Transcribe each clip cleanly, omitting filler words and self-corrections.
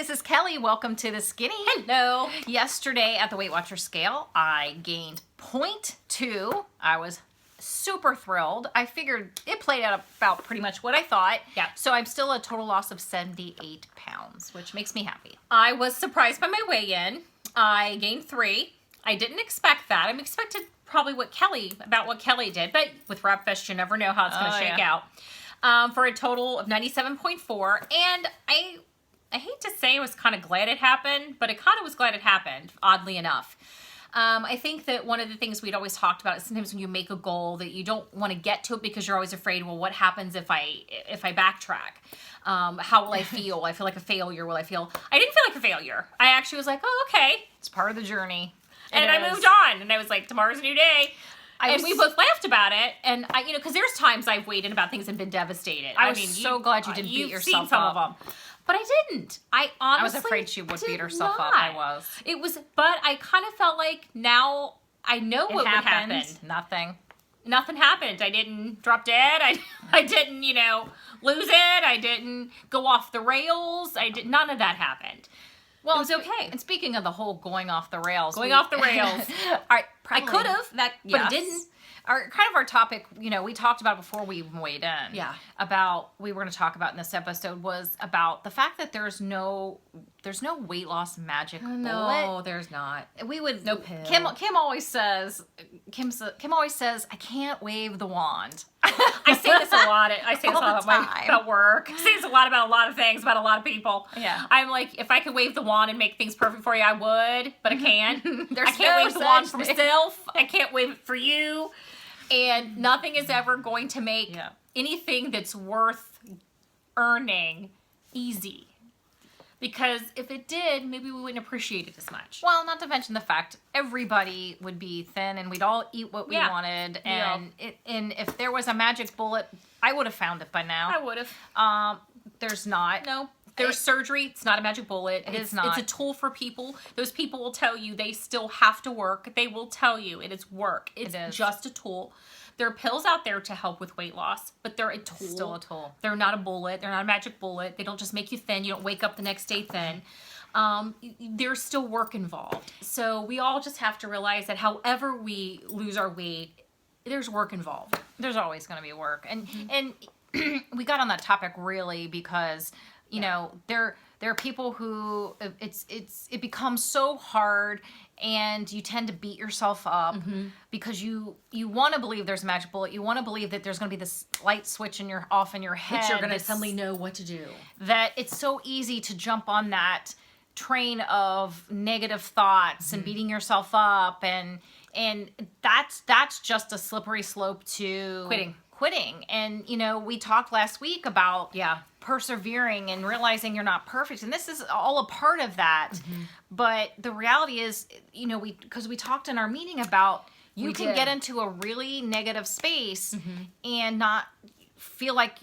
this is Kelly. Welcome to the Skinny. Hello. Yesterday at the Weight Watcher scale, I gained 0.2. I was super thrilled. I figured it played out about pretty much what I thought. Yeah. So I'm still a total loss of 78 pounds, which makes me happy. I was surprised by my weigh-in. I gained 3. I didn't expect that. I expected probably what Kelly did, but with Rapfest, you never know how it's going to shake out. For a total of 97.4, and I hate to say I was kind of glad it happened, but I kind of was glad it happened, oddly enough. I think that one of the things we'd always talked about is sometimes when you make a goal that you don't want to get to it because you're always afraid, well, what happens if I backtrack? How will I feel? I feel like a failure. I didn't feel like a failure. I actually was like, oh, okay. It's part of the journey. And I moved on, and I was like, tomorrow's a new day. And we both laughed about it, and because there's times I've weighed in about things and been devastated. I mean, so glad you didn't beat yourself seen some up. of them, but I didn't. I honestly was afraid she would beat herself not. up. I was. It was, but I kind of felt like now I know what would happen. Nothing. Nothing happened. I didn't drop dead. I didn't, lose it. I didn't go off the rails. None of that happened. Well, it was okay. And speaking of the whole going off the rails. Off the rails. I could have, but it didn't. Our topic, we talked about before we even weighed in. Yeah. We were going to talk about in this episode was about the fact that there's no weight loss magic bullet. No, there's not. No pill. Kim always says, I can't wave the wand. I say this a lot. I say this a lot about work. I say this a lot about a lot of things, about a lot of people. Yeah. I'm like, if I could wave the wand and make things perfect for you, I would, but I can't. I can't no wave the wand for thing. myself. I can't wave it for you. And nothing is ever going to make anything that's worth earning easy. Because if it did, maybe we wouldn't appreciate it as much. Well, not to mention the fact everybody would be thin and we'd all eat what we wanted. And and if there was a magic bullet, I would have found it by now. I would have. There's not. No. There's surgery. It's not a magic bullet. It's not. It's a tool for people. Those people will tell you they still have to work. They will tell you it is work. It's just a tool. There are pills out there to help with weight loss, but they're a tool. It's still a tool. They're not a bullet. They're not a magic bullet. They don't just make you thin. You don't wake up the next day thin. There's still work involved. So we all just have to realize that however we lose our weight, there's work involved. There's always going to be work. And we got on that topic really because there are people who it becomes so hard and you tend to beat yourself up because you want to believe there's a magic bullet. You want to believe that there's going to be this light switch in your head. That you're going to suddenly know what to do. That it's so easy to jump on that train of negative thoughts and beating yourself up and that's just a slippery slope to quitting. And we talked last week about persevering and realizing you're not perfect, and this is all a part of that. But the reality is, because we talked in our meeting about you can get into a really negative space and not feel like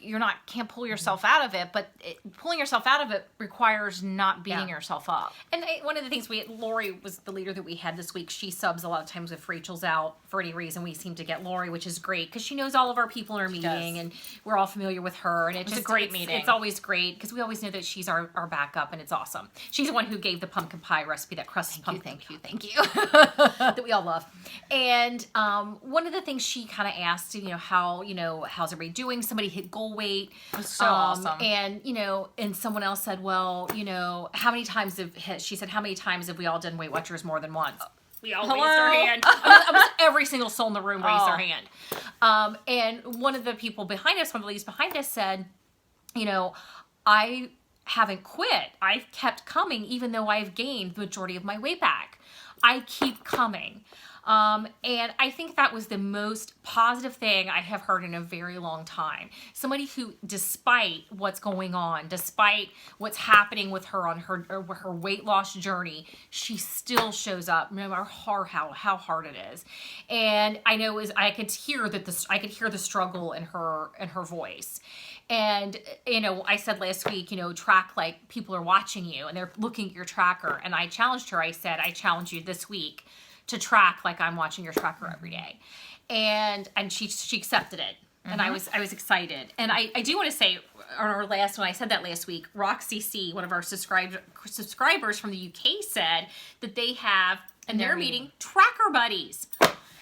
can't pull yourself out of it, but pulling yourself out of it requires not beating yourself up. And one of the things Lori was the leader that we had this week. She subs a lot of times if Rachel's out for any reason. We seem to get Lori, which is great because she knows all of our people in our meeting, and we're all familiar with her. And it's a great meeting. It's always great because we always know that she's our backup, and it's awesome. She's the one who gave the pumpkin pie recipe, that crusted pumpkin. Thank you. That we all love. And one of the things she kind of asked, how's everybody doing? Somebody hit goal weight. So awesome. And, and someone else said, well, how many times have we all done Weight Watchers more than once? We all raised our hand. Almost every single soul in the room raised their hand. And one of the people behind us, one of the ladies behind us said, I haven't quit. I've kept coming even though I've gained the majority of my weight back. I keep coming. And I think that was the most positive thing I have heard in a very long time. Somebody who, despite what's going on, despite what's happening with her on her weight loss journey, she still shows up, no matter how hard it is. And I know I could hear the struggle in her voice. And, I said last week, track like people are watching you and they're looking at your tracker. And I challenged her. I said, I challenge you this week to track like I'm watching your tracker every day. And she accepted it. and I was excited. And I do want to say on our last one, I said that last week, Roxy C, one of our subscribers from the UK, said that they have in their meeting tracker buddies.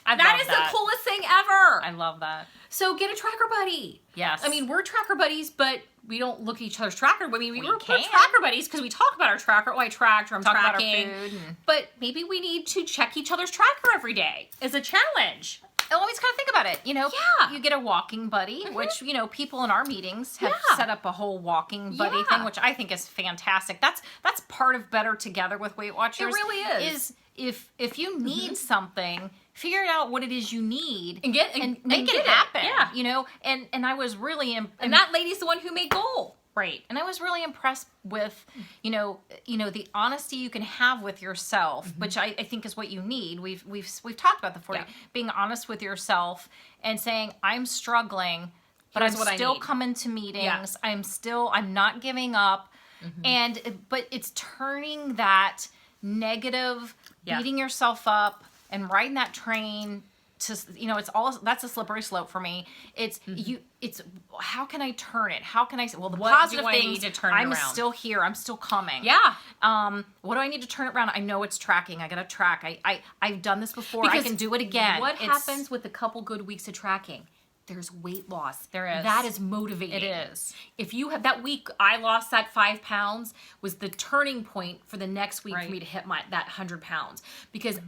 That is the coolest thing ever. I love that. So get a tracker buddy. Yes. I mean, we're tracker buddies, but we don't look at each other's tracker. I mean, we're can. tracker buddies because we talk about our tracker. Oh, I tracked, or I'm Talk about our tracking. food. But maybe we need to check each other's tracker every day as a challenge. Always kind of think about it, you know. Yeah. You get a walking buddy, which, you know, people in our meetings have set up a whole walking buddy thing, which I think is fantastic. That's part of Better Together with Weight Watchers. It really is if you need something, figure out what it is you need and make it happen. Yeah, you know. And I was really and that lady's the one who made goal. Right. And I was really impressed with, you know, the honesty you can have with yourself, which I think is what you need. We've talked about the 40, being honest with yourself and saying, I'm struggling, but I'm still coming to meetings. Yeah. I'm not giving up. But it's turning that negative, beating yourself up and riding that train to, you know, that's a slippery slope for me. It's how can I turn it? How can I say, well, the positive things, I'm still here. I'm still coming. Yeah. What do I need to turn it around? I know it's tracking. I got to track. I've done this before. Because I can do it again. What happens with a couple good weeks of tracking? There's weight loss. There is. That is motivating. It is. If you have that week, I lost that 5 pounds was the turning point for the next week for me to hit that 100 pounds because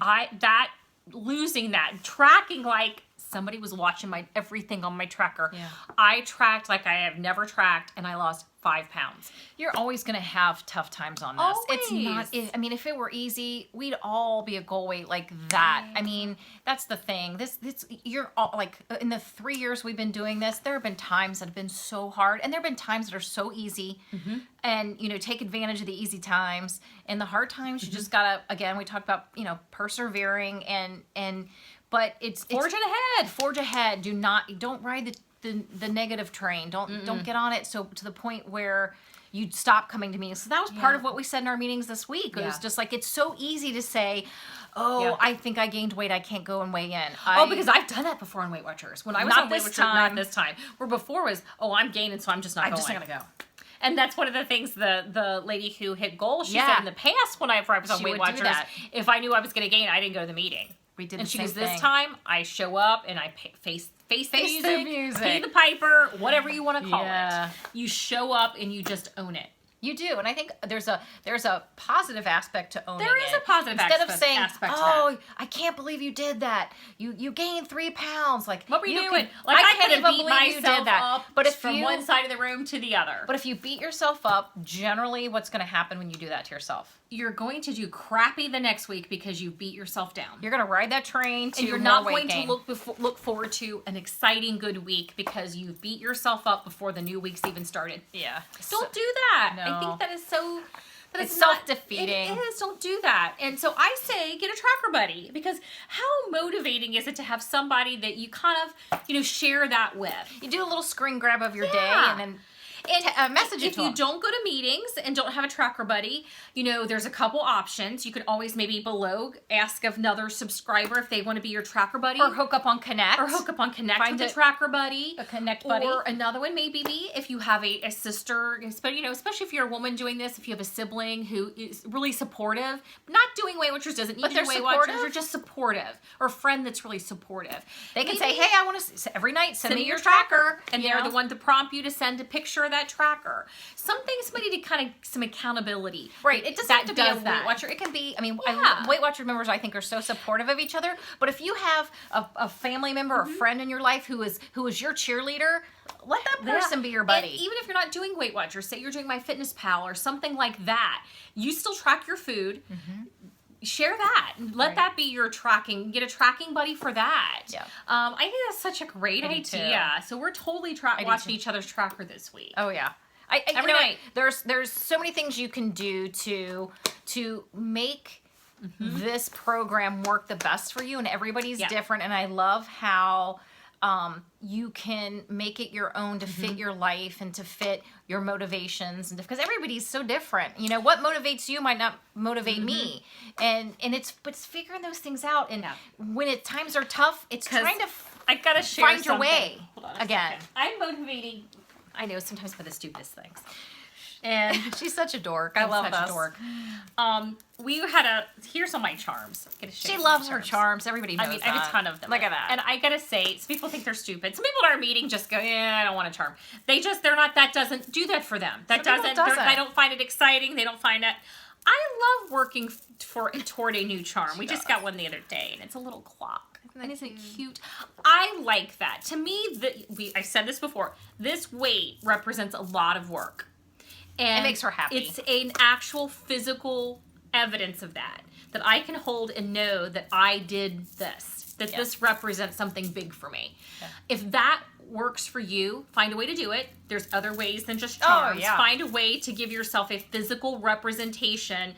losing that, tracking like somebody was watching everything on my tracker. Yeah. I tracked like I have never tracked and I lost 5 pounds. You're always going to have tough times on this. Always. It's not, I mean, if it were easy, we'd all be a goal weight like that. I mean, that's the thing. You're all like, in the 3 years we've been doing this, there have been times that have been so hard and there have been times that are so easy and, you know, take advantage of the easy times and the hard times. You just gotta, again, we talked about, you know, persevering but it's forge ahead. Forge ahead. Don't ride the negative train. Don't get on it so to the point where you stop coming to meetings. So that was part of what we said in our meetings this week. It was just like, it's so easy to say, I think I gained weight. I can't go and weigh in. Because I've done that before on Weight Watchers. When I was on Weight Watchers, not this time. Where before was, I'm gaining, so I'm just not going. I'm just not going to go. And that's one of the things the lady who hit goal, she said in the past when I was on Weight Watchers, if I knew I was going to gain, I didn't go to the meeting. We did and the she same goes, thing. this time I show up and I face the music, pay the piper, whatever you want to call it. You show up and you just own it. You do, and I think there's a positive aspect to owning it. There is a positive aspect. Instead of saying, I can't believe you did that. You gained 3 pounds. Like, what were you doing? I could have beat myself up but from one side of the room to the other. But if you beat yourself up, generally what's going to happen when you do that to yourself? You're going to do crappy the next week because you beat yourself down. You're going to ride that train to and you're not going to look forward to an exciting good week because you beat yourself up before the new week's even started. Yeah. Don't do that. No. I think that is so... It's self-defeating. It is. Don't do that. And so I say get a tracker buddy because how motivating is it to have somebody that you kind of, share that with? You do a little screen grab of your day and then... message if you don't go to meetings and don't have a tracker buddy, there's a couple options. You can always maybe below ask another subscriber if they want to be your tracker buddy. Or hook up on Connect. Find with a tracker buddy. A Connect buddy. Or another one maybe if you have a sister, especially if you're a woman doing this, if you have a sibling who is really supportive, not doing Weight Watchers doesn't need to do Weight Watchers, or just supportive, or a friend that's really supportive. They can say, hey, I want to, every night, send me your tracker. And they're the one to prompt you to send a picture of that tracker. Somebody to kind of some accountability. Right. It doesn't have to be a Weight Watcher. It can be, Weight Watcher members I think are so supportive of each other. But if you have a family member or friend in your life who is your cheerleader, let that person be your buddy. And even if you're not doing Weight Watchers, say you're doing MyFitnessPal or something like that, you still track your food. Share that. Let that be your tracking. Get a tracking buddy for that. Yeah. I think that's such a great idea. So we're totally watching each other's tracker this week. Oh yeah. Every night. There's so many things you can do to make this program work the best for you, and everybody's different. And I love how you can make it your own to fit your life and to fit your motivations, and because everybody's so different. What motivates you might not motivate me, and it's figuring those things out. And when times are tough, it's trying to I gotta share find your something. way Hold on a again. second. I'm motivating. I know sometimes for the stupidest things. And She's such a dork. I I'm love such this. a dork. We had here's all my charms. She loves her charms. Everybody knows I mean, I have a ton of them. Look at that. And I gotta say, some people think they're stupid. Some people at our meeting just go, I don't want a charm. They're not, that doesn't do that for them. That doesn't. I don't find it exciting. They don't find it. I love working toward a new charm. We just got one the other day, and it's a little clock. And isn't it cute? I like that. To me, I said this before, this weight represents a lot of work. And it makes her happy. It's an actual physical evidence of that I can hold and know that I did this, that this represents something big for me. Yeah. If that works for you, find a way to do it. There's other ways than just charms. Find a way to give yourself a physical representation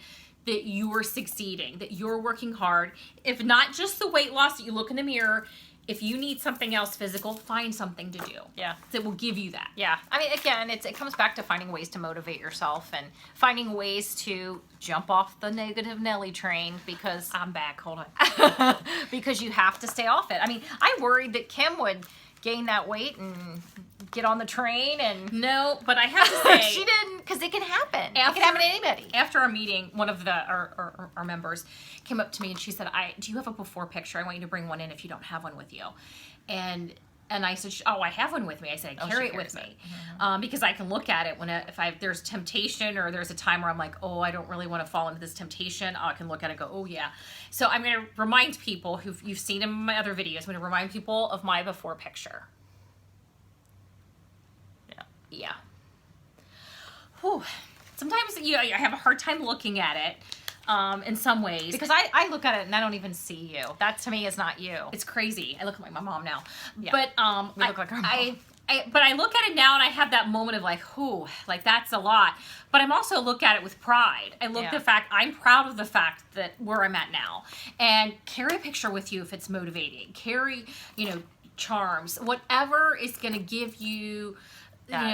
that you are succeeding, that you're working hard. If not just the weight loss that you look in the mirror, if you need something else physical, find something to do. Yeah. That will give you that. Yeah. I mean, again, it comes back to finding ways to motivate yourself and finding ways to jump off the negative Nelly train because... I'm back. Hold on. because you have to stay off it. I mean, I worried that Kim would gain that weight and get on the train and... No, but I have to say... She didn't, because it can happen. It can happen to anybody. After our meeting, one of our members came up to me and she said, do you have a before picture? I want you to bring one in if you don't have one with you. And I said, I have one with me. I said, carry it with me. Mm-hmm. Because I can look at it if there's temptation or there's a time where I'm like, I don't really want to fall into this temptation. I can look at it and go, oh yeah. So I'm going to remind people you've seen in my other videos, I'm going to remind people of my before picture. Yeah. Whew. Sometimes I have a hard time looking at it in some ways. Because I look at it and I don't even see you. That to me is not you. It's crazy. I look like my mom now. Yeah. But we look like our mom. But I look at it now and I have that moment of like, that's a lot. But I'm also look at it with pride. I'm proud of the fact that where I'm at now. And carry a picture with you if it's motivating. Carry, charms. Whatever is going to give you...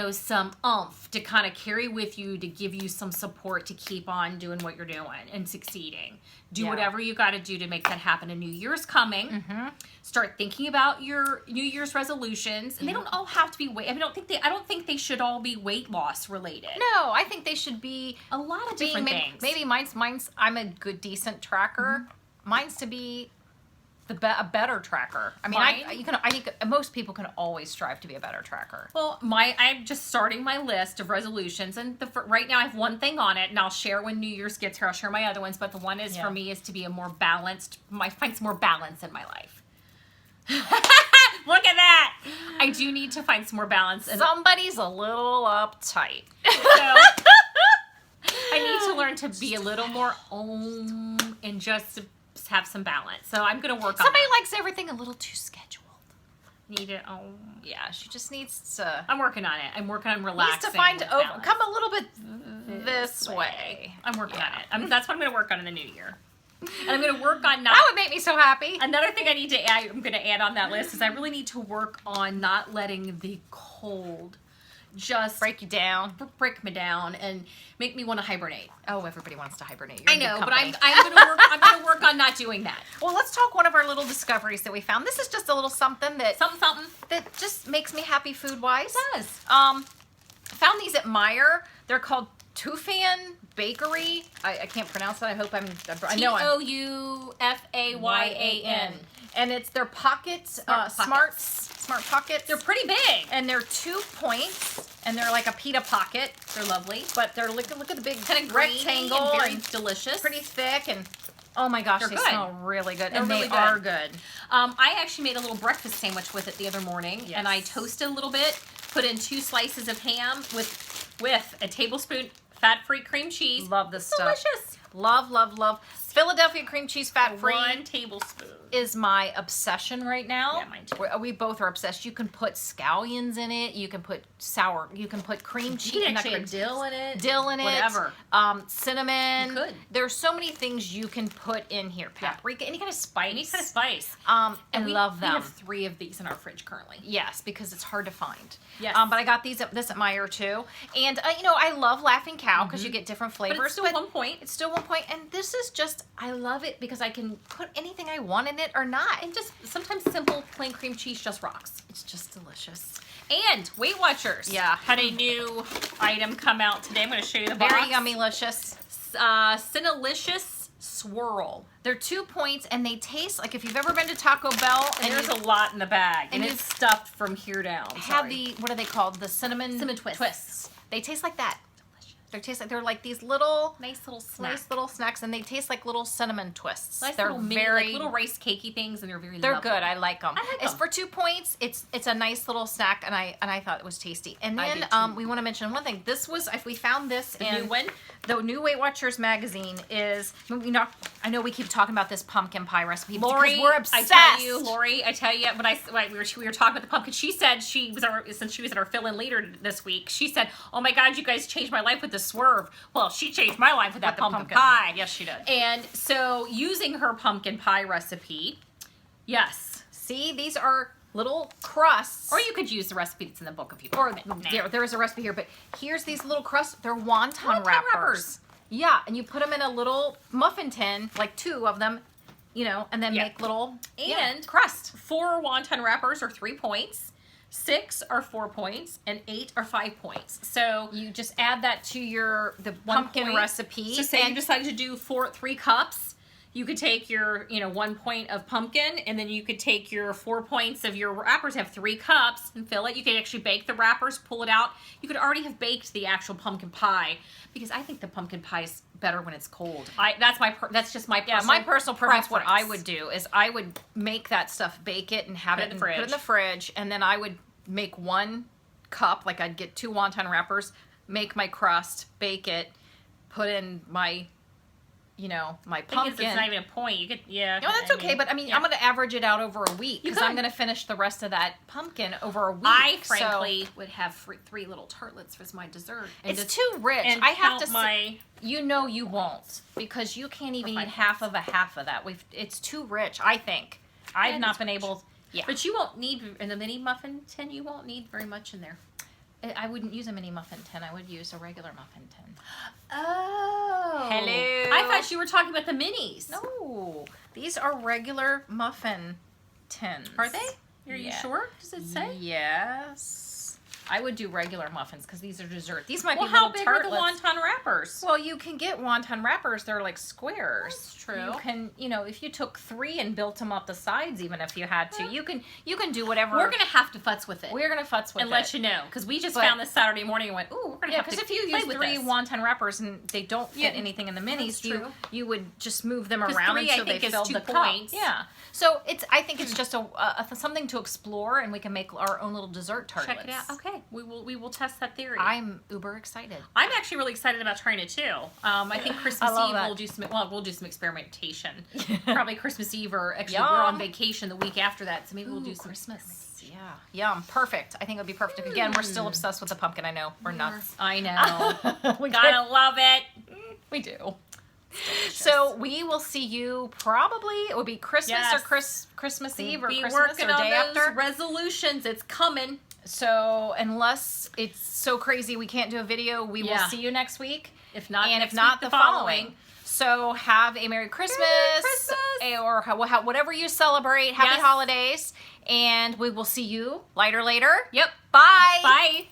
some oomph to kind of carry with you, to give you some support to keep on doing what you're doing and succeeding. Do whatever you got to do to make that happen. And New Year's coming. Mm-hmm. Start thinking about your New Year's resolutions, and they don't all have to be weight. I mean, I don't think they should all be weight loss related. No, I think they should be a lot of different things. Maybe mine's. I'm a good, decent tracker. Mm-hmm. Mine's to be a better tracker. I mean, I think most people can always strive to be a better tracker. Well, I'm just starting my list of resolutions, and right now I have one thing on it, and I'll share when New Year's gets here. I'll share my other ones, but the one is for me is to be a more balanced. Find some more balance in my life. Look at that! I do need to find some more balance. And somebody's a little uptight. So, I need to learn to be a little more and just have some balance. So I'm going to work on Somebody likes everything a little too scheduled. Need it. Yeah, she just needs to... I'm working on it. I'm working on relaxing. Needs to come a little bit this way. I'm working on it. That's what I'm going to work on in the new year. And I'm going to work on that would make me so happy. Another thing I'm going to add on that list is I really need to work on not letting the cold just break you down, break me down, and make me want to hibernate. Oh, everybody wants to hibernate. I know, but I'm going to work on not doing that. Well, let's talk one of our little discoveries that we found. This is just a little something that just makes me happy food wise. It does. Found these at Meijer. They're called Tufan Bakery. I can't pronounce it. I hope I know Toufan. And it's their pockets, smart pockets. They're pretty big. And they're 2 points, and they're like a pita pocket. They're lovely. But they're, look at the big kind of rectangle. And very delicious. Pretty thick, and oh my gosh, they smell really good. They're and really they are good. I actually made a little breakfast sandwich with it the other morning, and I toasted a little bit, put in 2 slices of ham with a tablespoon fat-free cream cheese. Love this stuff. Delicious. Love, love, love. Philadelphia cream cheese fat-free. 1 tablespoon. Is my obsession right now. Yeah, mine too. We both are obsessed. You can put scallions in it. You can put cream cheese. You can actually have dill in it. Whatever. Cinnamon. You could. There's so many things you can put in here. Paprika. Any kind of spice. I love them. We have 3 of these in our fridge currently. Yes, because it's hard to find. Yes. But I got this at Meijer too. And I love Laughing Cow because you get different flavors. But it's still 1 point. It's still 1 point. And this is just I love it because I can put anything I want in it or not. And just sometimes simple plain cream cheese just rocks. It's just delicious. And Weight Watchers had a new item come out today. I'm going to show you the box. Very yummy-licious. Cinnalicious Swirl. They're 2 points, and they taste like if you've ever been to Taco Bell. And there's a lot in the bag, and you it's stuffed from here down. Have the, what are they called? The cinnamon twists. They taste like that. They're like these little nice little snacks, and they taste like little cinnamon twists. Nice they're little mini, like little rice cakey things, and they're very they're lovely. good. I like them. It's 'em. for 2 points. It's a nice little snack, and I thought it was tasty. And then we want to mention one thing. This was, if we found this in the new Weight Watchers magazine is, I know we keep talking about this pumpkin pie recipe Lori, because we're obsessed. Lori, I tell you, when we were talking about the pumpkin, she said since she was our fill-in leader this week, she said, "Oh my God, you guys changed my life with the swerve." Well, she changed my life with that pumpkin pie. Yes, she did. And so, using her pumpkin pie recipe, yes. See, these are little crusts. Or you could use the recipe that's in the book if you Or want. there is a recipe here, but here's these little crusts. They're wonton wrappers. Yeah, and you put them in a little muffin tin, like 2 of them, and then make little crust. 4 wonton wrappers are 3 points. 6 are 4 points, and 8 are 5 points. So you just add that to the pumpkin recipe. So say you decided to do 3 cups, you could take your 1 point of pumpkin, and then you could take your 4 points of your wrappers, have 3 cups, and fill it. You could actually bake the wrappers, pull it out. You could already have baked the actual pumpkin pie, because I think the pumpkin pie is better when it's cold. That's just my personal my personal preference. What I would do is I would make that stuff, bake it, and have it put it in the fridge, and then I would make 1 cup, like I'd get 2 wonton wrappers, make my crust, bake it, put in my my pumpkin. It's not even a point. You could, No, that's okay. But I'm going to average it out over a week because I'm going to finish the rest of that pumpkin over a week. I frankly would have 3 little tartlets as my dessert. It's too rich. And I have to say, you won't, because you can't even eat half of that. It's too rich. I think I've not been able. Yeah, but you won't need in the mini muffin tin. You won't need very much in there. I wouldn't use a mini muffin tin. I would use a regular muffin tin. Oh. Hello. I thought you were talking about the minis. No. These are regular muffin tins. Are they? Are you sure? Does it say? Yes. I would do regular muffins because these are dessert. These might be little how big tartlets. are the wonton wrappers? Well, you can get wonton wrappers. They're like squares. That's true. You can, if you took 3 and built them up the sides, even if you had to, you can do whatever. We're gonna have to futz with it. We're gonna futz with it and let you know, because we just found this Saturday morning and went, ooh, we're gonna have to. Because if you use 3 wonton wrappers and they don't fit anything in the minis, you would just move them around 3, until they filled the cup. Yeah. So I think it's just something to explore, and we can make our own little dessert tartlets. Check it out. Okay, we will test that theory. I'm uber excited. I'm actually really excited about trying it too. I think Christmas Eve we'll do some experimentation. Probably Christmas Eve, or actually we're on vacation the week after that, so maybe we'll do some Christmas. Yeah. Yum. Perfect. I think it would be perfect. Again, we're still obsessed with the pumpkin. I know. We're nuts. I know. We gotta love it. We do. So we will see you probably, it would be Christmas or Christmas Eve or Christmas working or day on those after. resolutions. It's coming. So unless it's so crazy we can't do a video, we will see you next week. If not, and if not, the following. So have a Merry Christmas, or whatever you celebrate. Happy holidays, and we will see you later. Yep. Bye. Bye.